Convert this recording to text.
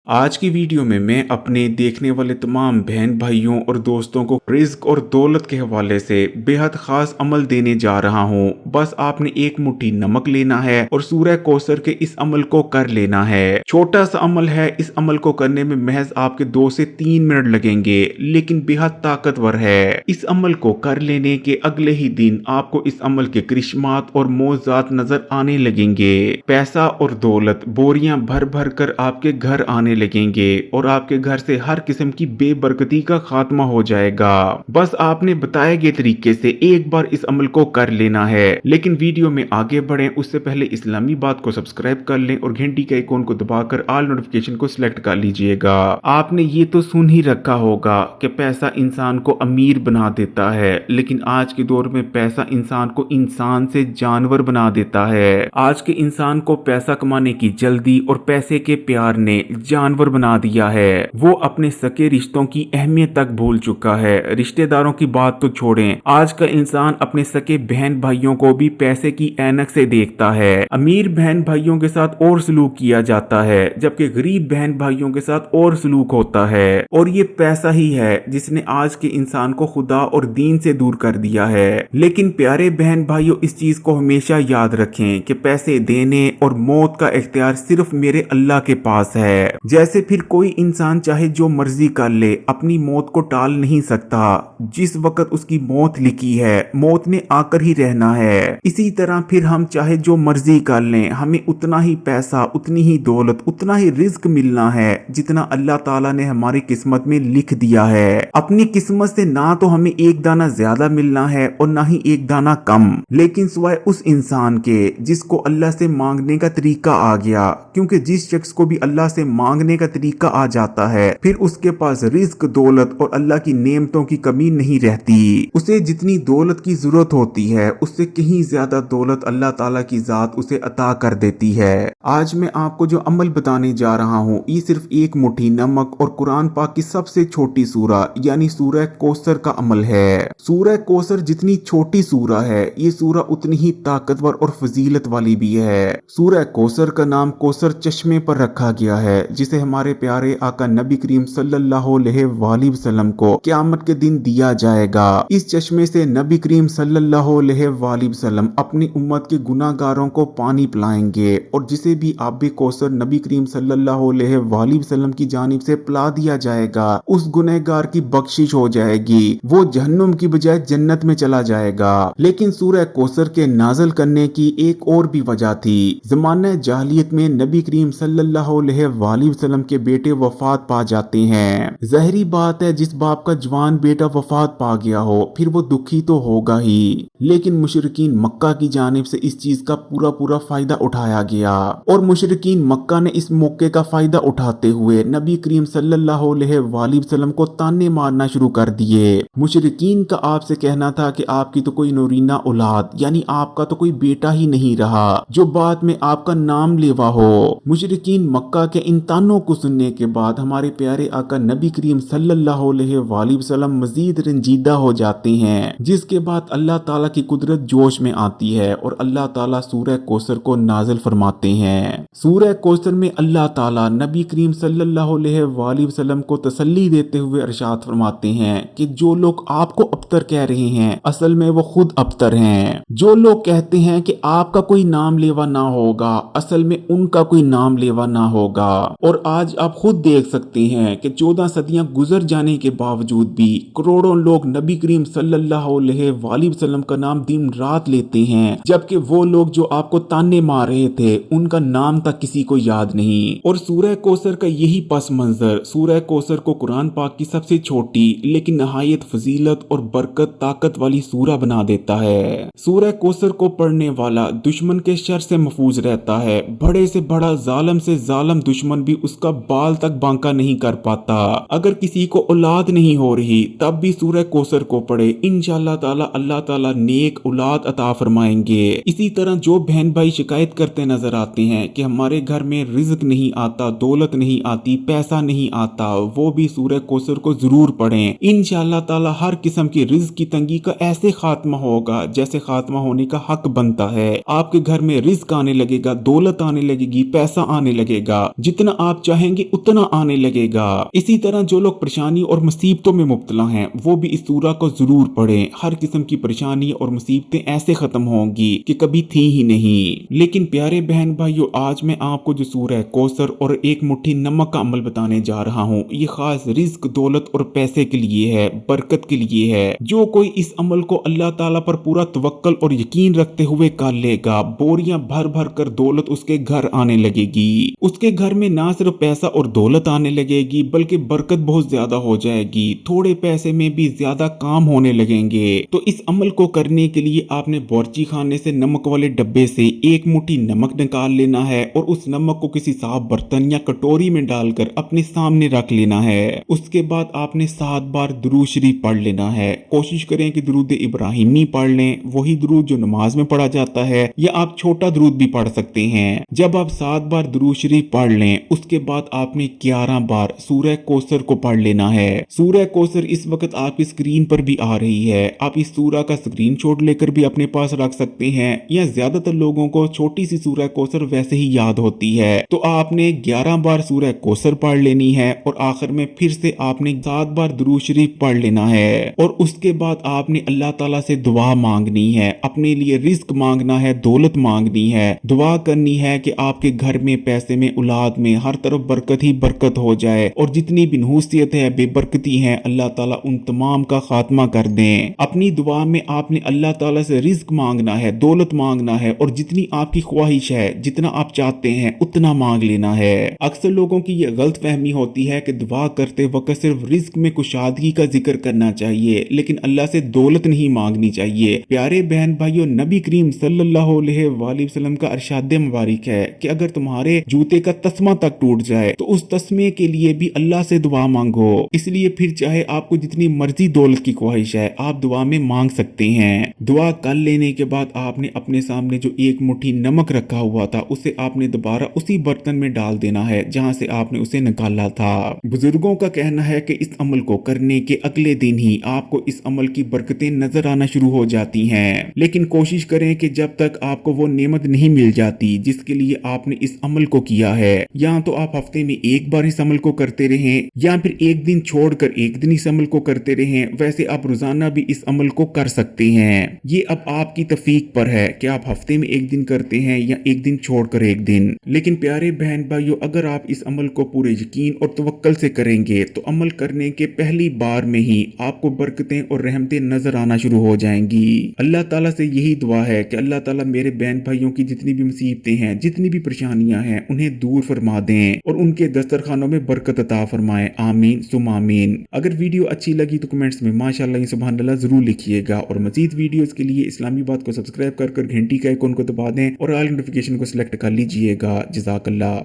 आज की वीडियो में मैं अपने देखने वाले तमाम बहन भाइयों और दोस्तों को रिज्क और दौलत के हवाले से बेहद खास अमल देने जा रहा हूँ। बस आपने एक मुट्ठी नमक लेना है और सूरह कौसर के इस अमल को कर लेना है। छोटा सा अमल है, इस अमल को करने में महज आपके 2 से 3 मिनट लगेंगे, लेकिन बेहद ताकतवर है। इस अमल को कर लेने के अगले ही दिन आपको इस अमल के करिश्मात और मौज़ात नजर आने लगेंगे। पैसा और दौलत बोरियां भर भर कर आपके घर आने लगेंगे और आपके घर से हर किस्म की बेबरकती का खात्मा हो जाएगा। बस आपने बताए गए तरीके से एक बार इस अमल को कर लेना है। लेकिन वीडियो में आगे बढ़ें उससे पहले इस्लामी बात को सब्सक्राइब कर लें और घंटी के आइकॉन को दबाकर ऑल नोटिफिकेशन को सिलेक्ट कर लीजिएगा। आपने ये तो सुन ही रखा होगा कि पैसा इंसान को अमीर बना देता है, लेकिन आज के दौर में पैसा इंसान को इंसान से जानवर बना देता है। आज के इंसान को पैसा कमाने की जल्दी और पैसे के प्यार ने जानवर बना दिया है। वो अपने सके रिश्तों की अहमियत तक भूल चुका है। रिश्तेदारों की बात तो छोड़ें, आज का इंसान अपने सके बहन भाइयों को भी पैसे की ऐनक से देखता है। अमीर बहन भाइयों के साथ और सलूक किया जाता है, जबकि गरीब बहन भाइयों के साथ और सलूक होता है। और ये पैसा ही है जिसने आज के इंसान को खुदा और दीन से दूर कर दिया है। लेकिन प्यारे बहन भाइयों, इस चीज को हमेशा याद रखें कि पैसे देने और मौत का इख्तियार सिर्फ मेरे अल्लाह के पास है। जैसे फिर कोई इंसान चाहे जो मर्जी कर ले, अपनी मौत को टाल नहीं सकता। जिस वक्त उसकी मौत लिखी है, मौत ने आकर ही रहना है। इसी तरह फिर हम चाहे जो मर्जी कर लें, हमें उतना ही पैसा, उतनी ही दौलत, उतना ही रिज्क मिलना है जितना अल्लाह ताला ने हमारी किस्मत में लिख दिया है। अपनी किस्मत से ना तो हमें एक दाना ज्यादा मिलना है और ना ही एक दाना कम, लेकिन सिवाय उस इंसान के जिसको अल्लाह से मांगने का तरीका आ गया। क्योंकि जिस शख्स को भी अल्लाह से मांगने का तरीका आ जाता है, फिर उसके पास रिज्क, दौलत और अल्लाह की नेमतों की कमी नहीं रहती। उसे जितनी दौलत की जरूरत होती है, उससे कहीं ज्यादा दौलत अल्लाह ताला की जात उसे अता कर देती है। आज मैं आपको जो अमल बताने जा रहा हूँ, ये सिर्फ एक मुट्ठी नमक और कुरान पाक की सबसे छोटी सूरा यानी सूरह कौसर का अमल है। सूरह कौसर जितनी छोटी सूरा है, ये सूरा उतनी ही ताकतवर और फजीलत वाली भी है। सूरह कौसर का नाम कौसर चश्मे पर रखा गया है, जिसे हमारे प्यारे आका नबी करीम सल्लल्लाहु अलैहि वसल्लम को क़यामत के दिन दिया जाएगा। इस चश्मे से नबी करीम सल्लल्लाहु अलैहि वसल्लम अपनी उम्मत के गुनाहगारों को पानी पिलाएंगे और जिसे भी आबे कौसर नबी करीम सल्लल्लाहु अलैहि वसल्लम की जानिब से पिला दिया जाएगा, उस गुनहगार की बख्शिश हो जाएगी। वो जहन्नुम की बजाय जन्नत में चला जाएगा। लेकिन सूरह कौसर के नाज़िल करने की एक और भी वजह थी। ज़माने जाहिलियत में नबी करीम सल्लल्लाहु अलैहि वसल्लम के बेटे वफात पा जाते हैं। ज़ाहिरी बात है, जिस बाप का जवान बेटा वफात पा गया हो, फिर वो दुखी तो होगा ही। लेकिन मुशरिकीन मक्का की जानिब से इस चीज का पूरा फायदा उठाया गया और मुशरिकीन मक्का ने इस मौके का फायदा उठाते हुए नबी करीम सल्लल्लाहु अलैहि वसल्लम को ताने मारना शुरू कर दिए। मुशरिकीन का आपसे कहना था कि आपकी तो कोई नूरीना औलाद यानी आपका तो कोई बेटा ही नहीं रहा जो बाद में आपका नाम लेवा हो। मुशरिकीन मक्का के इन तानों को सुनने के बाद हमारे प्यारे आका नबी करीम सल्लल्लाहु अलैहि वसल्लम मजीद रंजीदा हो जाते हैं, जिसके बाद अल्लाह ताला की कुदरत जोश में आती है और अल्लाह ताला सूरह कौसर को नाज़िल फरमाते हैं। सूरह कौसर में अल्लाह ताला नबी करीम सल्लल्लाहु अलैहि वसल्लम को तसल्ली देते हुए इरशाद फरमाते हैं कि जो लोग आपको अबतर कह रहे हैं, असल में वो खुद अबतर हैं। जो लोग कहते हैं कि आपका कोई नाम लेवा ना होगा, असल में उनका कोई नाम लेवा ना होगा। और आज आप खुद देख सकते हैं कि 14 सदियां गुजर जाने के बावजूद भी करोड़ों लोग नबी करीम सल्लल्लाहु अलैहि वसल्लम का नाम दिन रात लेते हैं, जबकि वो लोग जो आपको ताने मार रहे थे उनका नाम तक किसी को याद नहीं। और सूरह कौसर का यही पस मंजर सूरह कौसर को कुरान पाक की सबसे छोटी लेकिन नहायत फजीलत और बरकत ताकत वाली सूरा बना देता है। सूरह कौसर को पढ़ने वाला दुश्मन के शर से महफूज रहता है। बड़े से बड़ा जालिम से जालिम दुश्मन भी उसका बाल तक बांका नहीं कर पाता। अगर किसी को औलाद नहीं हो रही तब भी सूरह कौसर को पढ़े, इंशाअल्लाह ताला अल्लाह ताला नेक औलाद अता फरमाएंगे। इसी तरह जो बहन भाई शिकायत करते नजर आते हैं कि हमारे घर में रिज्क नहीं आता, दौलत नहीं आती, पैसा नहीं आता, वो भी सूरह कौसर को जरूर पढ़ें। इंशाअल्लाह ताला हर किस्म की रिज्क की तंगी का ऐसे खात्मा होगा जैसे खात्मा होने का हक बनता है। आपके घर में रिज्क आने लगेगा, दौलत आने लगेगी, पैसा आने लगेगा। जितना आप आप चाहेंगे उतना आने लगेगा। इसी तरह जो लोग परेशानी और मुसीबतों में मुब्तला हैं वो भी इस सूरा को जरूर पढ़ें। हर किस्म की परेशानी और मुसीबतें ऐसे खत्म होंगी कि कभी थी ही नहीं। लेकिन प्यारे बहन भाइयों, आज मैं आपको जो सूरह कौसर और एक मुट्ठी नमक का अमल बताने जा रहा हूँ, ये खास रिज्क, दौलत और पैसे के लिए है, बरकत के लिए है। जो कोई इस अमल को अल्लाह ताला पर पूरा तवक्कल और यकीन रखते हुए कर लेगा, बोरियां भर भर कर दौलत उसके घर आने लगेगी। उसके घर में ना सिर्फ पैसा और दौलत आने लगेगी बल्कि बरकत बहुत ज्यादा हो जाएगी। थोड़े पैसे में भी ज्यादा काम होने लगेंगे। तो इस अमल को करने के लिए आपने बावर्ची खाने से नमक वाले डब्बे से एक मुट्ठी नमक निकाल लेना है और उस नमक को किसी साफ बर्तन या कटोरी में डालकर अपने सामने रख लेना है। उसके बाद आपने 7 बार दुरूद शरीफ पढ़ लेना है। कोशिश करें कि दुरूद इब्राहिमी पढ़ लें, वही दुरूद जो नमाज में पढ़ा जाता है, या आप छोटा दुरूद भी पढ़ सकते हैं। जब आप 7 बार दुरूद शरीफ पढ़ लें, उसके बाद आपने 11 बार सूरह कौसर को पढ़ लेना है। सूरह कौसर इस वक्त आपकी स्क्रीन पर भी आ रही है। आप इस सूरह का स्क्रीनशॉट लेकर भी अपने पास रख सकते हैं, या ज्यादातर लोगों को छोटी सी सूरह कौसर वैसे ही याद होती है। तो आपने 11 बार सूरह कौसर पढ़ लेनी है और आखिर में फिर से आपने 7 बार दुरूद शरीफ पढ़ लेना है। और उसके बाद आपने अल्लाह ताला से दुआ मांगनी है, अपने लिए रिस्क मांगना है, दौलत मांगनी है, दुआ करनी है कि आपके घर में, पैसे में, औलाद में, हर तरफ बरकत ही बरकत हो जाए और जितनी भी नहूसियत है, बेबरकती है, अल्लाह ताला उन तमाम का खात्मा कर दें। अपनी दुआ में आपने अल्लाह ताला से रिस्क मांगना है, दौलत मांगना है और जितनी आपकी ख्वाहिश है, जितना आप चाहते हैं उतना मांग लेना है। अक्सर लोगों की यह गलत फहमी होती है कि दुआ करते वक्त सिर्फ रिस्क में कुशादगी का जिक्र करना चाहिए, लेकिन अल्लाह से दौलत नहीं मांगनी चाहिए। प्यारे बहन भाइयों, नबी करीम सल्लल्लाहु अलैहि वसल्लम का इरशाद मुबारक है कि अगर तुम्हारे जूते का तस्मा तक टूट जाए तो उस तस्मे के लिए भी अल्लाह से दुआ मांगो। इसलिए फिर चाहे आपको जितनी मर्जी दौलत की ख्वाहिश है, आप दुआ में मांग सकते हैं। दुआ कर लेने के बाद आपने अपने सामने जो एक मुट्ठी नमक रखा हुआ था उसे आपने दोबारा उसी बर्तन में डाल देना है जहां से आपने उसे निकाला था। बुजुर्गों का कहना है कि इस अमल को करने के अगले दिन ही आपको इस अमल की बरकतें नजर आना शुरू हो जाती हैं। लेकिन कोशिश करें कि जब तक आपको वो नेमत नहीं मिल जाती जिसके लिए आपने इस अमल को किया है, या तो आप हफ्ते में एक बार इस अमल को करते रहें या फिर एक दिन छोड़कर एक दिन इस अमल को करते रहें। वैसे आप रोजाना भी इस अमल को कर सकते हैं। ये अब आपकी तफीक पर है कि आप हफ्ते में एक दिन करते हैं या एक दिन छोड़कर एक दिन। लेकिन प्यारे बहन भाइयों, अगर आप इस अमल को पूरे यकीन और तवक्कल से करेंगे तो अमल करने के पहली बार में ही आपको बरकतें और रहमतें नजर आना शुरू हो जाएंगी। अल्लाह ताला से यही दुआ है कि अल्लाह ताला मेरे बहन भाइयों की जितनी भी मुसीबतें हैं, जितनी भी परेशानियां हैं, उन्हें दूर फरमा दें और उनके दस्तरखानों में बरकत अता फरमाए। आमीन सुम आमीन। अगर वीडियो अच्छी लगी तो कमेंट्स में माशाअल्लाह सुभान अल्लाह जरूर लिखिएगा और मजीद वीडियोस के लिए इस्लामी बात को सब्सक्राइब कर घंटी का आइकॉन को दबा दें और ऑल नोटिफिकेशन को सिलेक्ट कर लीजिएगा। जज़ाकल्लाह।